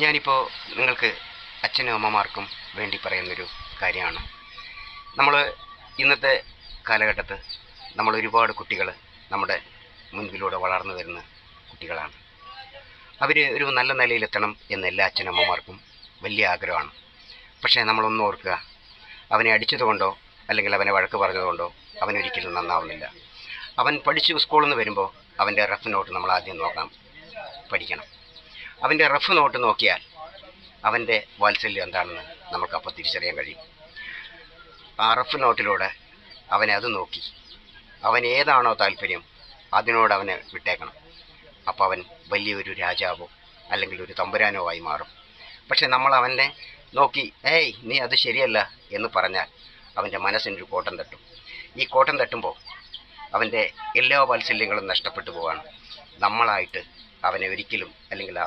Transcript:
ഞാനിപ്പോൾ നിങ്ങൾക്ക് അച്ഛനും അമ്മമാർക്കും വേണ്ടി പറയുന്നൊരു കാര്യമാണ്. നമ്മൾ ഇന്നത്തെ കാലഘട്ടത്ത് നമ്മൾ ഒരുപാട് കുട്ടികൾ നമ്മുടെ മുൻപിലൂടെ വളർന്നു വരുന്ന കുട്ടികളാണ്. അവർ ഒരു നല്ല നിലയിലെത്തണം എന്ന് എല്ലാ അച്ഛനമ്മമാർക്കും വലിയ ആഗ്രഹമാണ്. പക്ഷേ നമ്മളൊന്നും ഓർക്കുക, അവനെ അടിച്ചതുകൊണ്ടോ അല്ലെങ്കിൽ അവനെ വഴക്ക് പറഞ്ഞതുകൊണ്ടോ അവനൊരിക്കലും നന്നാവുന്നില്ല. അവൻ പഠിച്ച് സ്കൂളിൽ നിന്ന് വരുമ്പോൾ അവൻ്റെ റഫ് നോട്ട് നമ്മൾ ആദ്യം പഠിക്കണം. അവൻ്റെ റഫ് നോട്ട് നോക്കിയാൽ അവൻ്റെ വാത്സല്യം എന്താണെന്ന് നമുക്കപ്പോൾ തിരിച്ചറിയാൻ കഴിയും. ആ റഫ് നോട്ടിലൂടെ അവനെ അത് നോക്കി അവൻ ഏതാണോ താല്പര്യം അതിനോട് അവനെ വിട്ടേക്കണം. അപ്പോൾ അവൻ വലിയൊരു രാജാവോ അല്ലെങ്കിൽ ഒരു തമ്പുരാനോ ആയി മാറും. പക്ഷെ നമ്മൾ അവനെ നോക്കി നീ അത് ശരിയല്ല എന്ന് പറഞ്ഞാൽ അവൻ്റെ മനസ്സിനൊരു കോട്ടം തട്ടും. ഈ കോട്ടം തട്ടുമ്പോൾ അവൻ്റെ എല്ലാ വാത്സല്യങ്ങളും നഷ്ടപ്പെട്ടു പോവാണ്. നമ്മളായിട്ട് അവനെ ഒരിക്കലും അല്ലെങ്കിൽ